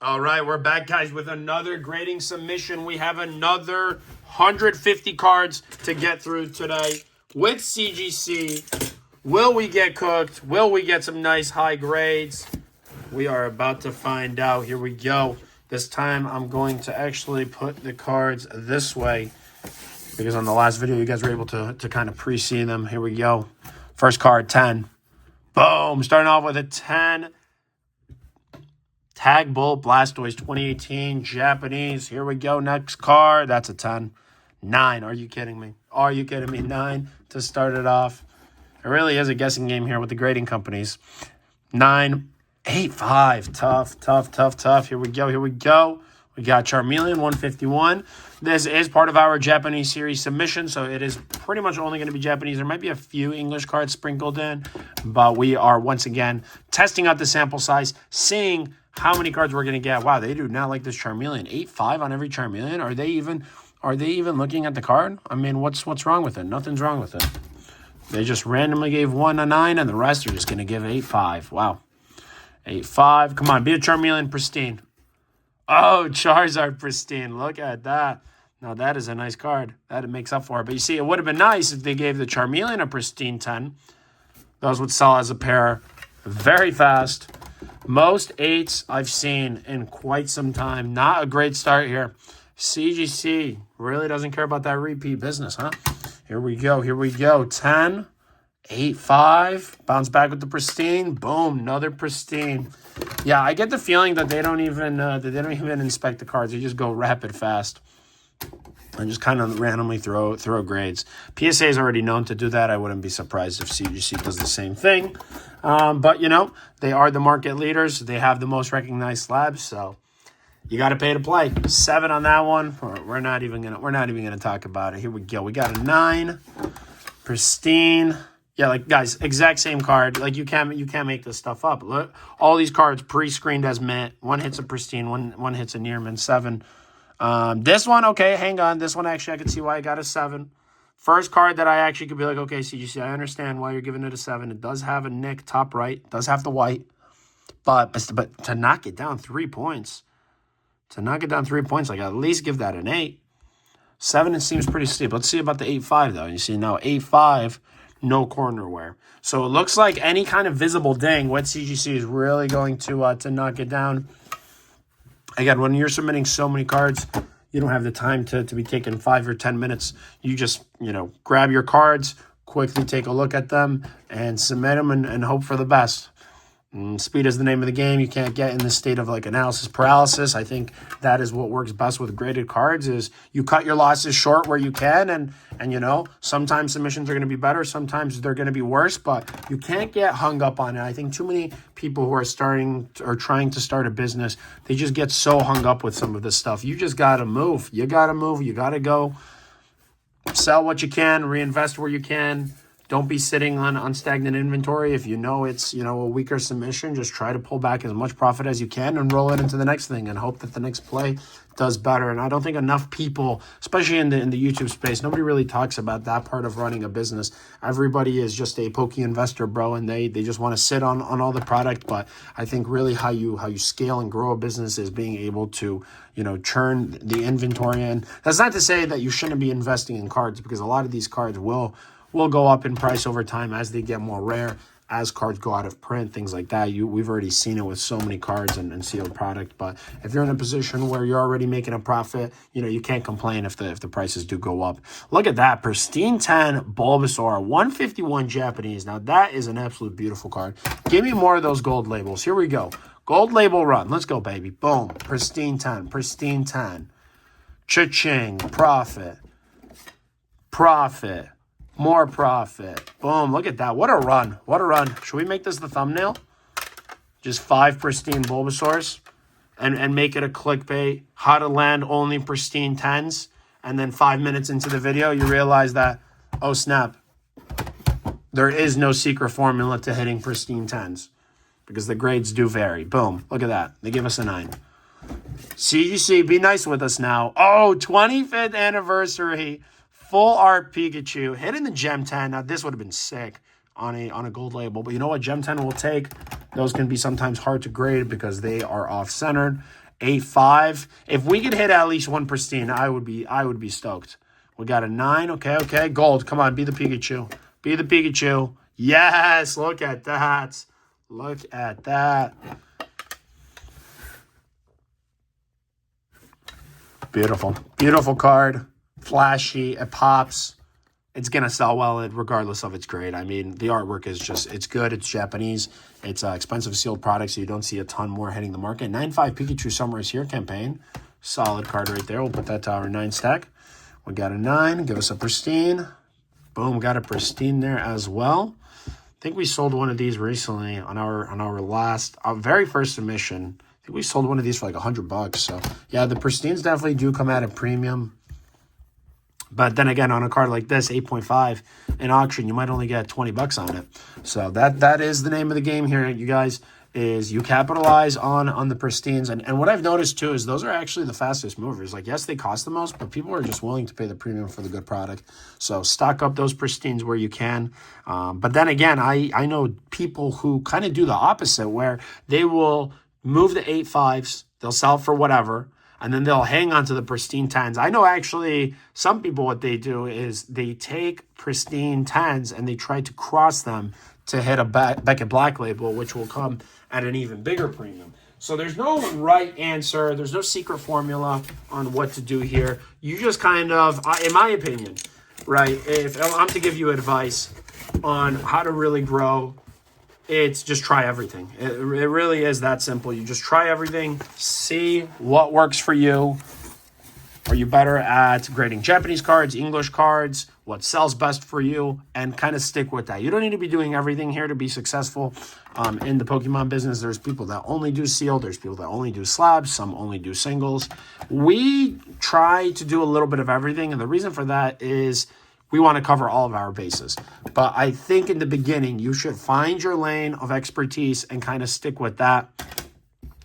All right, we're back, guys, with another grading submission. We have another 150 cards to get through today with CGC. Will we get cooked? Will we get some nice high grades? We are about to find out. Here we go. This time I'm going to actually put the cards this way because on the last video you guys were able to kind of pre-see them. Here we go. First card, 10. Boom. Starting off with a 10. Tag Bull Blastoise 2018 Japanese. Here we go. Next card. That's a 10. 9. Are you kidding me? Are you kidding me? 9 to start it off. It really is a guessing game here with the grading companies. 9, 8, 5. Tough, tough, tough, tough. Here we go. Here we go. We got Charmeleon 151. This is part of our Japanese series submission, so it is pretty much only going to be Japanese. There might be a few English cards sprinkled in, but we are once again testing out the sample size, seeing how many cards we're going to get. Wow, they do not like this Charmeleon. 8-5 on every Charmeleon. Are they even looking at the card? I mean, what's wrong with it? Nothing's wrong with it. They just randomly gave one a 9, and the rest are just going to give 8-5. Wow. 8-5. Come on, be a Charmeleon pristine. Oh, Charizard pristine. Look at that. Now, that is a nice card. That makes up for it. But you see, it would have been nice if they gave the Charmeleon a pristine 10. Those would sell as a pair very fast. Most 8s I've seen in quite some time. Not a great start here. CGC really doesn't care about that repeat business, huh? Here we go. Here we go. 10, 8, 5. Bounce back with the pristine. Boom. Another pristine. Yeah, I get the feeling that they don't even inspect the cards. They just go rapid fast and just kind of randomly throw grades. PSA is already known to do that. I wouldn't be surprised if CGC does the same thing. But you know, they are the market leaders. They have the most recognized slabs, so you got to pay to play. 7 on that one. We're not even gonna talk about it. Here we go. We got a 9, pristine. Yeah, like guys, exact same card. Like you can't make this stuff up. Look, all these cards pre-screened as mint. One hits a pristine, one hits a near mint. 7. This one, okay, hang on. This one actually I can see why I got a 7. First card that I actually could be like, okay, CGC, I understand why you're giving it a 7. It does have a nick top right. It does have the white. But to knock it down 3 points. Like at least give that an 8. 7, it seems pretty steep. Let's see about the 8-5 though. You see, no, 8-5. No corner wear. So it looks like any kind of visible ding, what CGC is really going to knock it down. Again, when you're submitting so many cards, you don't have the time to be taking 5 or 10 minutes. You just, grab your cards, quickly take a look at them, and submit them and hope for the best. Speed is the name of the game. You can't get in this state of like analysis paralysis. I think that is what works best with graded cards is you cut your losses short where you can. And sometimes submissions are going to be better. Sometimes they're going to be worse, but you can't get hung up on it. I think too many people who are starting or trying to start a business, they just get so hung up with some of this stuff. You just got to move. You got to move. You got to go sell what you can, reinvest where you can. Don't be sitting on stagnant inventory. If you know it's, a weaker submission, just try to pull back as much profit as you can and roll it into the next thing and hope that the next play does better. And I don't think enough people, especially in the YouTube space, nobody really talks about that part of running a business. Everybody is just a pokey investor, bro, and they just want to sit on all the product. But I think really how you scale and grow a business is being able to, churn the inventory in. That's not to say that you shouldn't be investing in cards because a lot of these cards will go up in price over time as they get more rare, as cards go out of print, things like that. We've already seen it with so many cards and sealed product. But if you're in a position where you're already making a profit, you can't complain if the prices do go up. Look at that. Pristine 10 Bulbasaur, 151 Japanese. Now, that is an absolute beautiful card. Give me more of those gold labels. Here we go. Gold label run. Let's go, baby. Boom. Pristine 10. Pristine 10. Cha-ching. Profit. Profit. More profit. Boom. Look at that. What a run. What a run. Should we make this the thumbnail? Just 5 pristine Bulbasaurs and make it a clickbait. How to land only pristine 10s. And then 5 minutes into the video, you realize that, oh, snap. There is no secret formula to hitting pristine 10s because the grades do vary. Boom. Look at that. They give us a 9. CGC, be nice with us now. Oh, 25th anniversary. Full art Pikachu, hitting the Gem 10. Now, this would have been sick on a gold label. But you know what? Gem 10 will take. Those can be sometimes hard to grade because they are off-centered. 8-5. If we could hit at least one pristine, I would be stoked. We got a 9. Okay. Gold. Come on, be the Pikachu. Be the Pikachu. Yes, look at that. Look at that. Beautiful. Beautiful card. Flashy. It pops. It's going to sell well regardless of its grade. I mean, the artwork is just, it's good. It's Japanese. It's expensive sealed product, so you don't see a ton more hitting the market. 9-5 Pikachu Summer is Here campaign. Solid card right there. We'll put that to our 9 stack. We got a 9. Give us a pristine. Boom, got a pristine there as well. I think we sold one of these recently on our last, our very first submission. I think we sold one of these for like $100. So, yeah, the pristines definitely do come at a premium. But then again, on a card like this, 8.5 in auction, you might only get $20 on it. So that is the name of the game here, you guys, is you capitalize on the pristines. And what I've noticed, too, is those are actually the fastest movers. Like, yes, they cost the most, but people are just willing to pay the premium for the good product. So stock up those pristines where you can. But then again, I know people who kind of do the opposite, where they will move the 8.5s, they'll sell for whatever, and then they'll hang on to the pristine 10s. I know actually some people, what they do is they take pristine 10s and they try to cross them to hit a Beckett Black Label, which will come at an even bigger premium. So there's no right answer. There's no secret formula on what to do here. You just kind of, in my opinion, right, if I'm to give you advice on how to really grow, it's just try everything. It really is that simple. You just try everything, see what works for you. Are you better at grading Japanese cards, English cards, what sells best for you, and kind of stick with that. You don't need to be doing everything here to be successful in the Pokemon business. There's people that only do sealed. There's people that only do slabs. Some only do singles. We try to do a little bit of everything, and the reason for that is we want to cover all of our bases. But I think in the beginning, you should find your lane of expertise and kind of stick with that.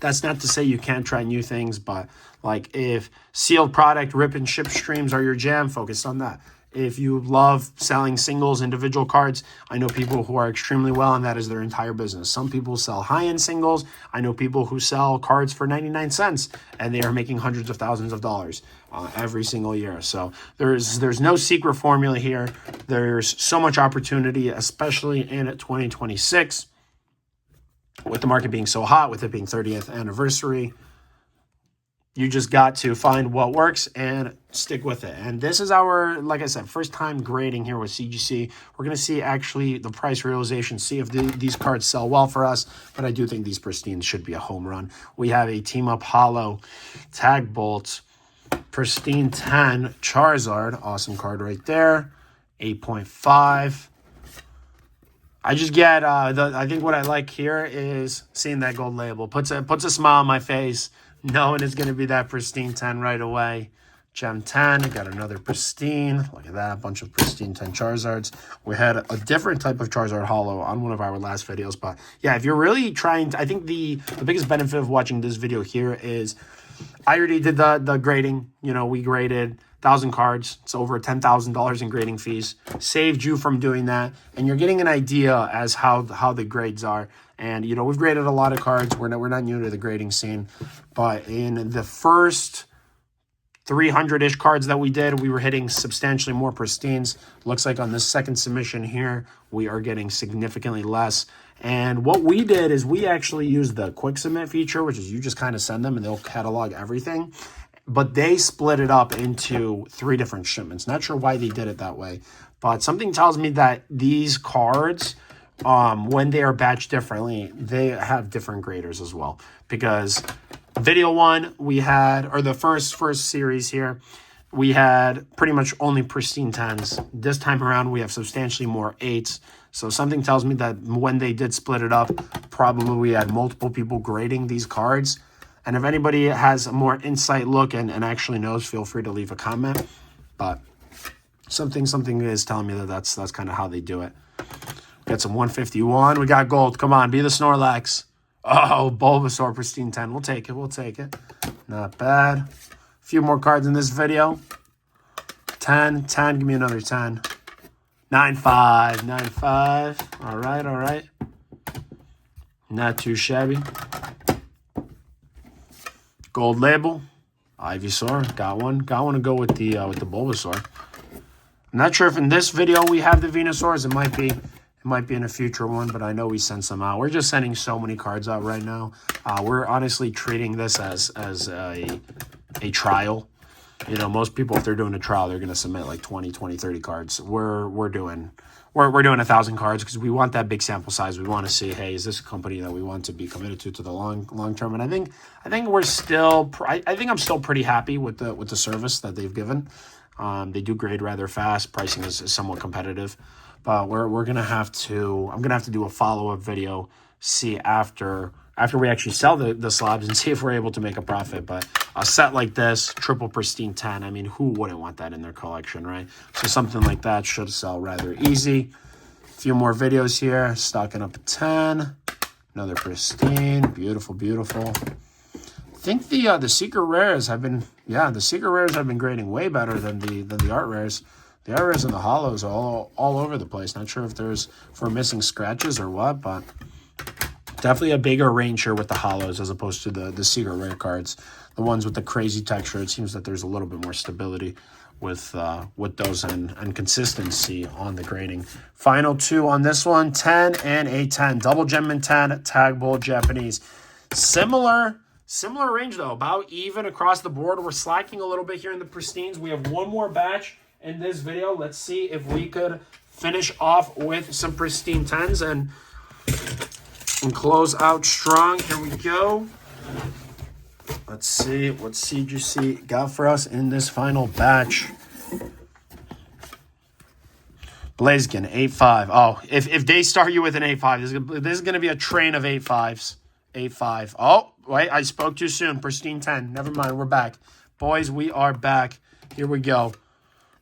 That's not to say you can't try new things, but like if sealed product, rip and ship streams are your jam, focus on that. If you love selling singles, individual cards, I know people who are extremely well, and that is their entire business. Some people sell high-end singles. I know people who sell cards for 99 cents, and they are making hundreds of thousands of dollars every single year. So there's no secret formula here. There's so much opportunity, especially in 2026, with the market being so hot, with it being 30th anniversary. You just got to find what works and stick with it. And this is our, like I said, first time grading here with CGC. We're going to see actually the price realization, see if these cards sell well for us. But I do think these pristines should be a home run. We have a Team Up Hollow Tag Bolt, Pristine 10 Charizard. Awesome card right there. 8.5. I just get, I think what I like here is seeing that gold label. Puts a smile on my face, knowing it's going to be that pristine 10 right away. Gem 10, got another pristine. Look at that, a bunch of pristine 10 Charizards. We had a different type of Charizard Hollow on one of our last videos. But yeah, if you're really trying to, I think the biggest benefit of watching this video here is I already did the grading. You know, we graded 1,000 cards. It's over $10,000 in grading fees. Saved you from doing that. And you're getting an idea as how the grades are. And, you know, we've graded a lot of cards. We're not new to the grading scene. But in the first 300-ish cards that we did, we were hitting substantially more pristines. Looks like on this second submission here, we are getting significantly less. And what we did is we actually used the Quicksubmit feature, which is you just kind of send them and they'll catalog everything. But they split it up into 3 different shipments. Not sure why they did it that way. But something tells me that these cards, when they are batched differently, they have different graders as well. Because video 1 we had, or the first series here, we had pretty much only pristine 10s. This time around, we have substantially more 8s. So something tells me that when they did split it up, probably we had multiple people grading these cards. And if anybody has a more insight look and actually knows, feel free to leave a comment. But something is telling me that that's kind of how they do it. Got some 151. We got gold. Come on, be the Snorlax. Oh, Bulbasaur, pristine 10. We'll take it. Not bad. A few more cards in this video. 10. Give me another 10. 9.5. All right. Not too shabby. Gold label. Ivysaur. Got one. Got one to go with the Bulbasaur. I'm not sure if in this video we have the Venusaurs. It might be. It might be in a future one, but I know we sent some out. We're just sending so many cards out right now. We're honestly treating this as a trial. You know, most people, if they're doing a trial, they're going to submit like 20, 30 cards. We're doing 1,000 cards because we want that big sample size. We want to see, hey, is this a company that we want to be committed to the long term? And I think we're still. I think I'm still pretty happy with the service that they've given. They do grade rather fast. Pricing is somewhat competitive, but we're gonna have to. I'm gonna have to do a follow-up video. See after we actually sell the slabs and see if we're able to make a profit. But a set like this, triple pristine 10, I mean, who wouldn't want that in their collection, right? So something like that should sell rather easy. A few more videos here, stocking up a 10. Another pristine, beautiful, beautiful. I think the secret rares have been, the secret rares have been grading way better than the art rares. The art rares and the hollows are all over the place. Not sure if we're missing scratches or what, but definitely a bigger range here with the hollows as opposed to the secret rare cards. The ones with the crazy texture, it seems that there's a little bit more stability with those and consistency on the grading. Final two on this one, 10 and a 10. Double gem and 10, tag bowl Japanese. Similar range though, about even across the board. We're slacking a little bit here in the pristines. We have one more batch in this video. Let's see if we could finish off with some pristine 10s and close out strong. Here we go. Let's see what CGC got for us in this final batch. Blaziken, 8-5. Oh, if they start you with an 8-5, this is going to be a train of 8-5s. 8-5. Oh, wait, I spoke too soon. Pristine 10. Never mind, we're back. Boys, we are back. Here we go.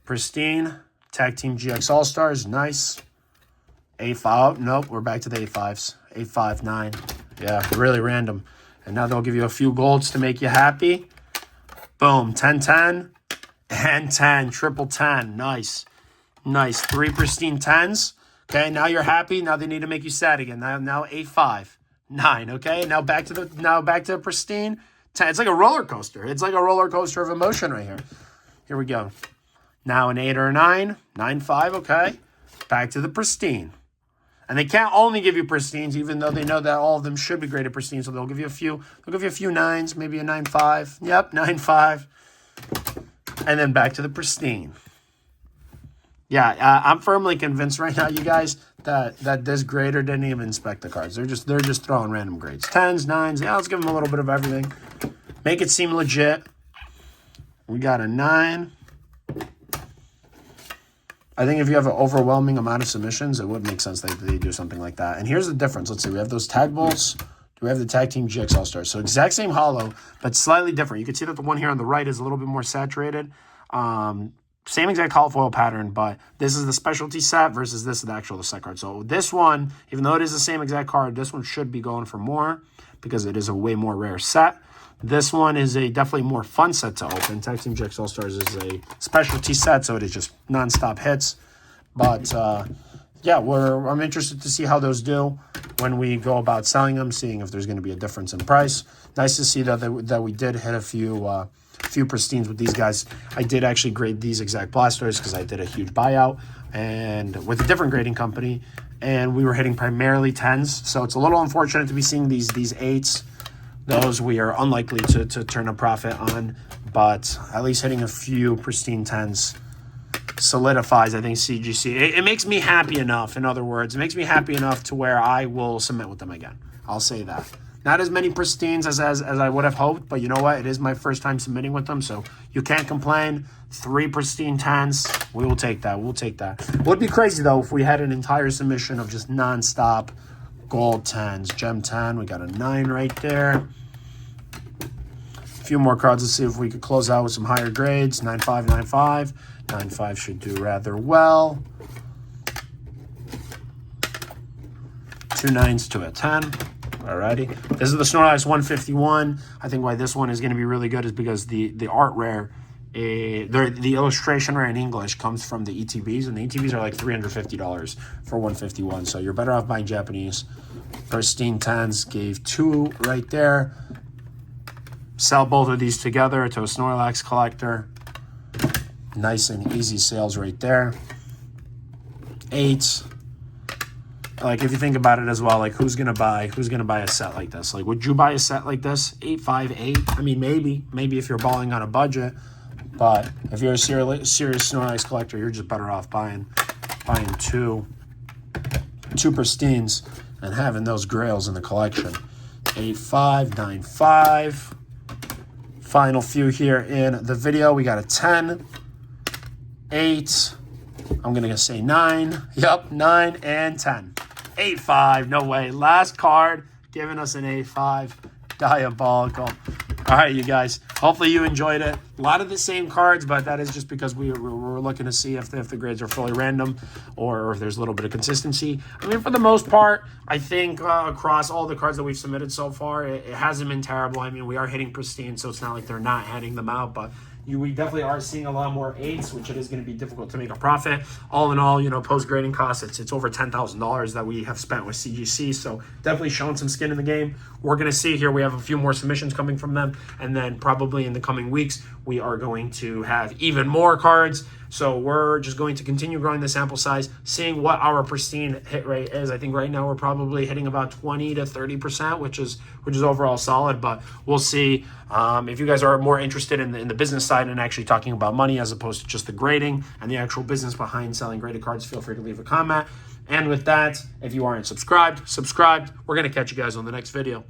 Pristine, Tag Team GX All-Stars, nice. 8-5. Nope, we're back to the 8-5s. 8-5, 9. Yeah, really random. And now they'll give you a few golds to make you happy. Boom, 10-10 and 10. Triple 10. Nice. Nice. 3 pristine 10s. Okay, now you're happy. Now they need to make you sad again. Now 8-5. 9. Okay, now back to pristine 10. It's like a roller coaster. It's like a roller coaster of emotion right here. Here we go. Now an 8 or a 9. 9-5, okay. Back to the pristine. And they can't only give you pristines, even though they know that all of them should be graded pristine. So they'll give you a few 9s, maybe a 9-5. Yep, 9-5. And then back to the pristine. Yeah, I'm firmly convinced right now, you guys, that this grader didn't even inspect the cards. They're just throwing random grades. 10s, 9s. Yeah, let's give them a little bit of everything. Make it seem legit. We got a 9. I think if you have an overwhelming amount of submissions, it would make sense that they do something like that. And here's the difference. Let's see. We have those tag bowls. Do we have the Tag Team GX All-Stars? So exact same hollow, but slightly different. You can see that the one here on the right is a little bit more saturated. Same exact hollow foil pattern, but this is the specialty set versus this is the actual set card. So this one, even though it is the same exact card, this one should be going for more because it is a way more rare set. This one is a definitely more fun set to open. Tag Team GX All-Stars is a specialty set, so it is just non-stop hits. But, yeah, I'm interested to see how those do when we go about selling them, seeing if there's going to be a difference in price. Nice to see that we did hit a few pristines with these guys. I did actually grade these exact Blastoise because I did a huge buyout and with a different grading company, and we were hitting primarily 10s. So it's a little unfortunate to be seeing these 8s. Those we are unlikely to turn a profit on, but at least hitting a few pristine 10s solidifies, I think, CGC. It makes me happy enough, in other words. It makes me happy enough to where I will submit with them again. I'll say that. Not as many pristines as I would have hoped, but you know what? It is my first time submitting with them, so you can't complain. 3 pristine 10s. We will take that. We'll take that. It would be crazy, though, if we had an entire submission of just nonstop gold 10s. Gem 10. We got a 9 right there. A few more cards. Let's see if we could close out with some higher grades. 9-5, 9-5. 9-5 should do rather well. 2 9s to a 10. Alrighty. This is the Snorlax 151. I think why this one is going to be really good is because the art rare, the illustration rare in English comes from the ETBs, and the ETBs are like $350 for 151. So you're better off buying Japanese. Pristine 10s gave 2 right there. Sell both of these together to a Snorlax collector. Nice and easy sales right there. 8. Like, if you think about it as well, like, who's gonna buy a set like this? Like, would you buy a set like this? 8, 5, 8. I mean, maybe if you're balling on a budget, but if you're a serious Snorlax collector, you're just better off buying two pristines and having those grails in the collection. 8, 5, 9, 5. Final few here in the video. We got a 10, 8. I'm gonna say 9. Yep, 9 and 10. 8, 5. No way. Last card giving us an 8, 5. Diabolical. All right, you guys. Hopefully you enjoyed it. A lot of the same cards, but that is just because we're looking to see if the grades are fully random or if there's a little bit of consistency. I mean, for the most part, I think across all the cards that we've submitted so far, it hasn't been terrible. I mean, we are hitting pristine, so it's not like they're not handing them out, but we definitely are seeing a lot more 8s, which it is going to be difficult to make a profit. All in all, post-grading costs, it's over $10,000 that we have spent with CGC, so definitely showing some skin in the game. We're going to see here, we have a few more submissions coming from them, and then probably in the coming weeks, we are going to have even more cards. So we're just going to continue growing the sample size, seeing what our pristine hit rate is. I think right now we're probably hitting about 20 to 30%, which is overall solid, but we'll see. If you guys are more interested in the business side and actually talking about money as opposed to just the grading and the actual business behind selling graded cards, feel free to leave a comment. And with that, if you aren't subscribed. We're going to catch you guys on the next video.